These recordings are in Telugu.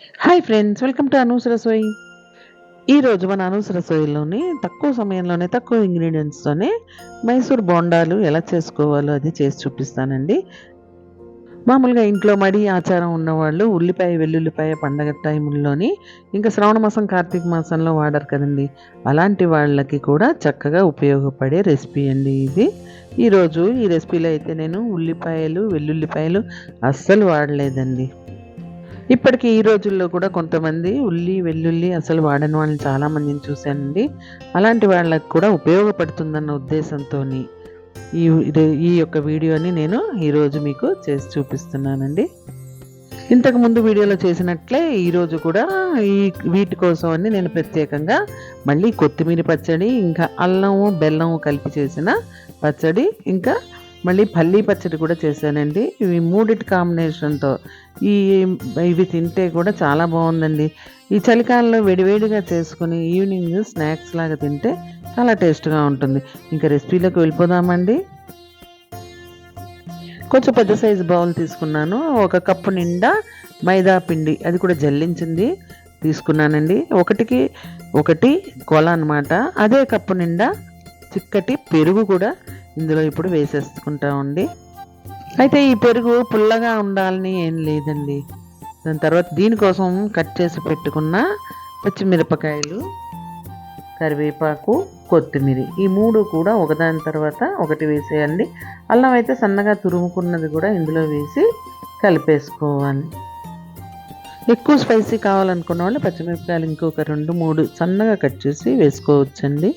Hi friends, welcome to Anu's Rasoi. ఈరోజు మన అనూస్ రసోయిలోని తక్కువ సమయంలోనే తక్కువ ఇంగ్రీడియంట్స్తోనే మైసూర్ బోండాలు ఎలా చేసుకోవాలో అది చేసి చూపిస్తానండి. మామూలుగా ఇంట్లో మడి ఆచారం ఉన్నవాళ్ళు ఉల్లిపాయ వెల్లుల్లిపాయ పండగ టైంలోని ఇంకా శ్రావణ మాసం కార్తీక మాసంలో వాడరు కదండి. అలాంటి వాళ్ళకి కూడా చక్కగా ఉపయోగపడే రెసిపీ అండి ఇది. ఈరోజు ఈ రెసిపీలో అయితే నేను ఉల్లిపాయలు వెల్లుల్లిపాయలు అస్సలు వాడలేదండి. ఇప్పటికి ఈ రోజుల్లో కూడా కొంతమంది వెల్లుల్లి అసలు వాడని వాళ్ళని చాలామందిని చూశానండి. అలాంటి వాళ్ళకి కూడా ఉపయోగపడుతుందన్న ఉద్దేశంతోని ఈ యొక్క వీడియోని నేను ఈరోజు మీకు చేసి చూపిస్తున్నానండి. ఇంతకు ముందు వీడియోలో చేసినట్లే ఈరోజు కూడా ఈ వీటి కోసం అని నేను ప్రత్యేకంగా మళ్ళీ కొత్తిమీర పచ్చడి, ఇంకా అల్లము బెల్లము కలిపి చేసిన పచ్చడి, ఇంకా మళ్ళీ పల్లీ పచ్చడి కూడా చేశానండి. ఇవి మూడిటి కాంబినేషన్తో ఇవి తింటే కూడా చాలా బాగుందండి. ఈ చలికాలంలో వేడివేడిగా చేసుకుని ఈవినింగ్ స్నాక్స్ లాగా తింటే చాలా టేస్ట్గా ఉంటుంది. ఇంకా రెసిపీలోకి వెళ్ళిపోదామండి. కొంచెం పెద్ద సైజు బౌల్ తీసుకున్నాను. 1 కప్పు నిండా మైదా పిండి, అది కూడా జల్లించింది తీసుకున్నానండి. 1కి 1 కొల అనమాట. అదే కప్పు నిండా చిక్కటి పెరుగు కూడా ఇందులో ఇప్పుడు వేసేసుకుంటామండి. అయితే ఈ పెరుగు పుల్లగా ఉండాలని ఏం లేదండి. దాని తర్వాత దీనికోసం కట్ చేసి పెట్టుకున్న పచ్చిమిరపకాయలు, కరివేపాకు, కొత్తిమీర, ఈ 3 కూడా ఒకదాని తర్వాత ఒకటి వేసేయండి. అల్లం అయితే సన్నగా తురుముకున్నది కూడా ఇందులో వేసి కలిపేసుకోవాలి. ఎక్కువ స్పైసీ కావాలనుకున్న వాళ్ళు పచ్చిమిరపకాయలు ఇంకొక 2-3 సన్నగా కట్ చేసి వేసుకోవచ్చండి.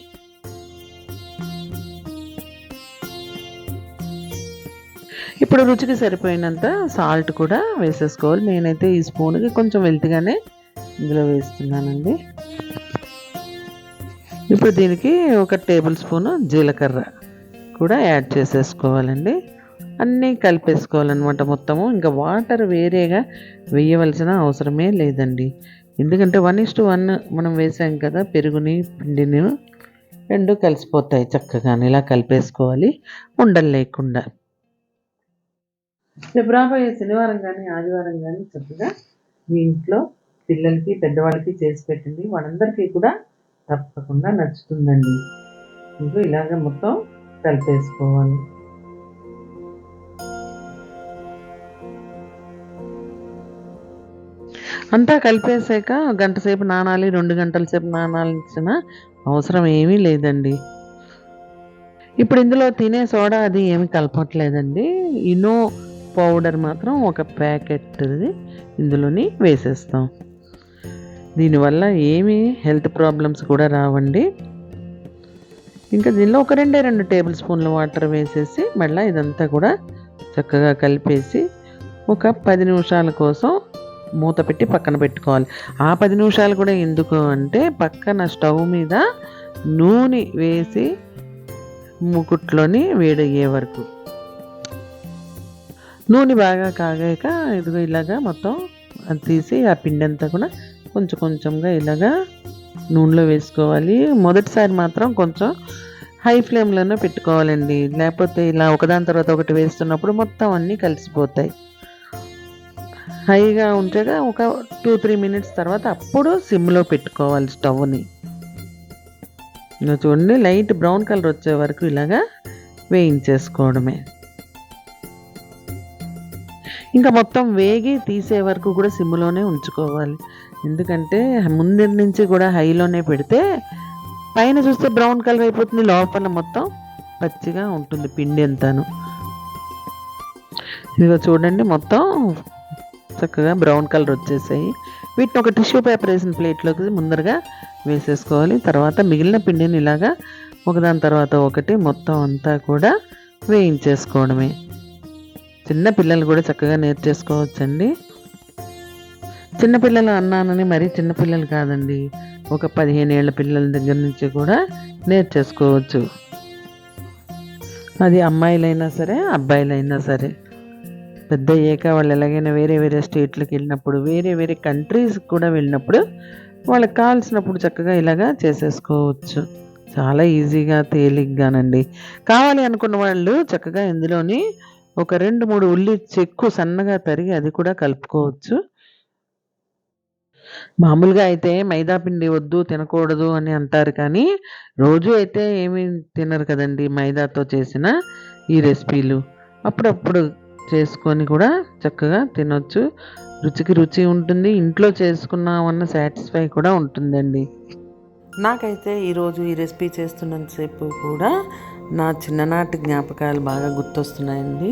ఇప్పుడు రుచికి సరిపోయినంత సాల్ట్ కూడా వేసేసుకోవాలి. నేనైతే ఈ స్పూన్కి కొంచెం వెల్తిగానే ఇందులో వేస్తున్నానండి. ఇప్పుడు దీనికి 1 టేబుల్ స్పూను జీలకర్ర కూడా యాడ్ చేసేసుకోవాలండి. అన్నీ కలిపేసుకోవాలన్నమాట మొత్తము. ఇంకా వాటర్ వేరేగా వేయవలసిన అవసరమే లేదండి. ఎందుకంటే 1:1 మనం వేసాం కదా, పెరుగుని పిండిని 2 కలిసిపోతాయి చక్కగా. ఇలా కలిపేసుకోవాలి ఉండలు లేకుండా. రేపు రాబోయే శనివారం కానీ ఆదివారం కానీ చక్కగా మీ ఇంట్లో పిల్లలకి పెద్దవాళ్ళకి చేసి పెట్టండి. వాళ్ళందరికీ కూడా తప్పకుండా నచ్చుతుందండి. ఇంకా ఇలాగ మొత్తం కలిపేసుకోవాలి. అంతా కలిపేసాక గంట సేపు నానాలి, 2 గంటల సేపు నానాల్సిన అవసరం ఏమీ లేదండి. ఇప్పుడు ఇందులో తినే సోడా అది ఏమి కలపట్లేదండి. ఇనో పౌడర్ మాత్రం 1 ప్యాకెట్ ఇందులోని వేసేస్తాం. దీనివల్ల ఏమీ హెల్త్ ప్రాబ్లమ్స్ కూడా రావండి. ఇంకా దీనిలో ఒక 2 టేబుల్ స్పూన్ల వాటర్ వేసేసి మళ్ళీ ఇదంతా కూడా చక్కగా కలిపేసి ఒక 10 నిమిషాల కోసం మూత పెట్టి పక్కన పెట్టుకోవాలి. ఆ 10 నిమిషాలు కూడా ఎందుకు అంటే, పక్కన స్టవ్ మీద నూనె వేసి మూకుట్లోని వేడయ్యే వరకు, నూనె బాగా కాగాక ఇదిగో ఇలాగా మొత్తం అది తీసి ఆ పిండి అంతా కూడా కొంచెం కొంచెంగా ఇలాగా నూనెలో వేసుకోవాలి. మొదటిసారి మాత్రం కొంచెం హై ఫ్లేమ్లోనే పెట్టుకోవాలండి. లేకపోతే ఇలా ఒకదాని తర్వాత ఒకటి వేస్తున్నప్పుడు మొత్తం అన్నీ కలిసిపోతాయి. హైగా ఉంచగా ఒక 2-3 మినిట్స్ తర్వాత అప్పుడు సిమ్లో పెట్టుకోవాలి స్టవ్ని. ఇలా చూడండి, లైట్ బ్రౌన్ కలర్ వచ్చే వరకు ఇలాగా వేయించేసుకోవడమే. ఇంకా మొత్తం వేగి తీసే వరకు కూడా సిమ్లోనే ఉంచుకోవాలి. ఎందుకంటే ముందు నుంచి కూడా హైలోనే పెడితే పైన చూస్తే బ్రౌన్ కలర్ అయిపోతుంది, లోపల మొత్తం పచ్చిగా ఉంటుంది పిండి అంతాను. ఇదిగో చూడండి, మొత్తం చక్కగా బ్రౌన్ కలర్ వచ్చేసాయి. వీటిని ఒక టిష్యూ పేపర్ వేసిన ప్లేట్లోకి ముందరగా వేసేసుకోవాలి. తర్వాత మిగిలిన పిండిని ఇలాగా ఒకదాని తర్వాత ఒకటి మొత్తం అంతా కూడా వేయించేసుకోవడమే. చిన్న పిల్లలు కూడా చక్కగా నేర్చేసుకోవచ్చండి. చిన్నపిల్లలు అన్నానని మరీ చిన్నపిల్లలు కాదండి, ఒక 15 ఏళ్ల పిల్లల దగ్గర నుంచి కూడా నేర్చేసుకోవచ్చు. అది అమ్మాయిలైనా సరే అబ్బాయిలైనా సరే. పెద్ద అయ్యాక వాళ్ళు ఎలాగైనా వేరే స్టేట్లకు వెళ్ళినప్పుడు, వేరే కంట్రీస్ కూడా వెళ్ళినప్పుడు వాళ్ళకి కావాల్సినప్పుడు చక్కగా ఇలాగా చేసేసుకోవచ్చు. చాలా ఈజీగా తేలిగ్గానండి. కావాలి అనుకున్న వాళ్ళు చక్కగా ఇందులోని ఒక 2-3 ఉల్లి చెక్కు సన్నగా తరిగి అది కూడా కలుపుకోవచ్చు. మామూలుగా అయితే మైదా పిండి వద్దు, తినకూడదు అని అంటారు కానీ, రోజు అయితే ఏమి తినరు కదండీ మైదాతో చేసిన ఈ రెసిపీలు. అప్పుడప్పుడు చేసుకొని కూడా చక్కగా తినొచ్చు. రుచికి రుచి ఉంటుంది. ఇంట్లో చేసుకున్నామన్న సాటిస్ఫై కూడా ఉంటుందండి. నాకైతే ఈరోజు ఈ రెసిపీ చేస్తున్నంతసేపు కూడా నా చిన్ననాటి జ్ఞాపకాలు బాగా గుర్తొస్తున్నాయండి.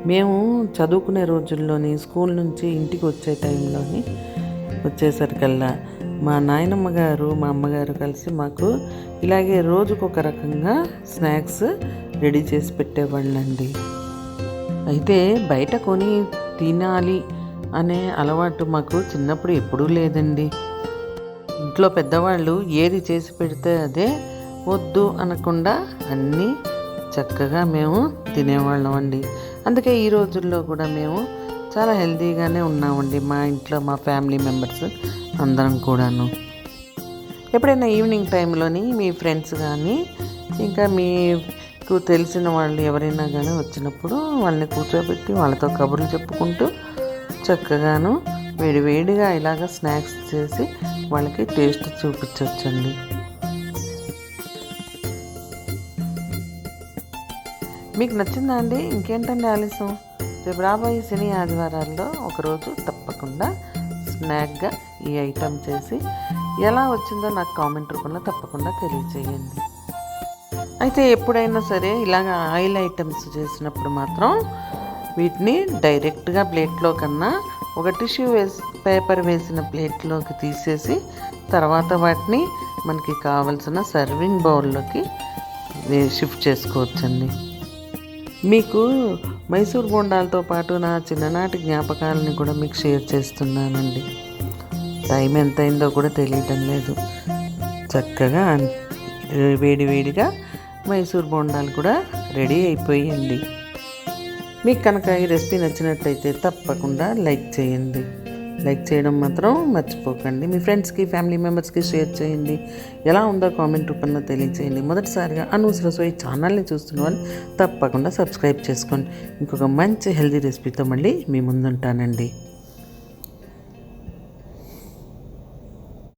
మేము చదువుకునే రోజుల్లోని స్కూల్ నుంచి ఇంటికి వచ్చే టైంలోని వచ్చేసరికల్లా మా నాయనమ్మ గారు మా అమ్మగారు కలిసి మాకు ఇలాగే రోజుకొక రకంగా స్నాక్స్ రెడీ చేసి పెట్టేవాళ్ళండి. అయితే బయట కొని తినాలి అనే అలవాటు మాకు చిన్నప్పుడు ఎప్పుడూ లేదండి. ఇంట్లో పెద్దవాళ్ళు ఏది చేసి పెడితే అదే వద్దు అనకుండా అన్నీ చక్కగా మేము తినేవాళ్ళం అండి. అందుకే ఈ రోజుల్లో కూడా మేము చాలా హెల్తీగానే ఉన్నామండి. మా ఇంట్లో మా ఫ్యామిలీ మెంబర్స్ అందరం కూడాను. ఎప్పుడైనా ఈవినింగ్ టైంలోని మీ ఫ్రెండ్స్ కానీ ఇంకా మీకు తెలిసిన వాళ్ళు ఎవరైనా కానీ వచ్చినప్పుడు వాళ్ళని కూర్చోబెట్టి వాళ్ళతో కబుర్లు చెప్పుకుంటూ చక్కగాను వేడివేడిగా ఇలాగ స్నాక్స్ చేసి వాళ్ళకి టేస్ట్ చూపించవచ్చండి. మీకు నచ్చిందా అండి? ఇంకేంటండి ఆలస్యం? రేపు రాబోయే శని ఆదివారాల్లో ఒకరోజు తప్పకుండా స్నాక్గా ఈ ఐటెం చేసి ఎలా వచ్చిందో నాకు కామెంట్ రూపంలో తప్పకుండా తెలియచేయండి. అయితే ఎప్పుడైనా సరే ఇలాగ ఆయిల్ ఐటమ్స్ చేసినప్పుడు మాత్రం వీటిని డైరెక్ట్గా ప్లేట్లో కన్నా ఒక టిష్యూ పేపర్ వేసిన ప్లేట్లోకి తీసేసి తర్వాత వాటిని మనకి కావలసిన సర్వింగ్ బౌల్లోకి షిఫ్ట్ చేసుకోవచ్చండి. మీకు మైసూర్ బోండాలతో పాటు నా చిన్ననాటి జ్ఞాపకాలని కూడా మీకు షేర్ చేస్తున్నానండి. టైం ఎంత అయిందో కూడా తెలియటం లేదు. చక్కగా వేడివేడిగా మైసూర్ బోండాలు కూడా రెడీ అయిపోయింది. మీకు కనుక ఈ రెసిపీ నచ్చినట్లయితే తప్పకుండా లైక్ చేయండి. లైక్ చేయడం మాత్రం మర్చిపోకండి. మీ ఫ్రెండ్స్కి ఫ్యామిలీ మెంబర్స్కి షేర్ చేయండి. ఎలా ఉందో కామెంట్ రూపంలో తెలియచేయండి. మొదటిసారిగా అనూస్ రసోయి ఛానల్ని చూస్తున్న వాళ్ళు తప్పకుండా సబ్స్క్రైబ్ చేసుకోండి. ఇంకొక మంచి హెల్తీ రెసిపీతో మళ్ళీ మీ ముందుంటానండి.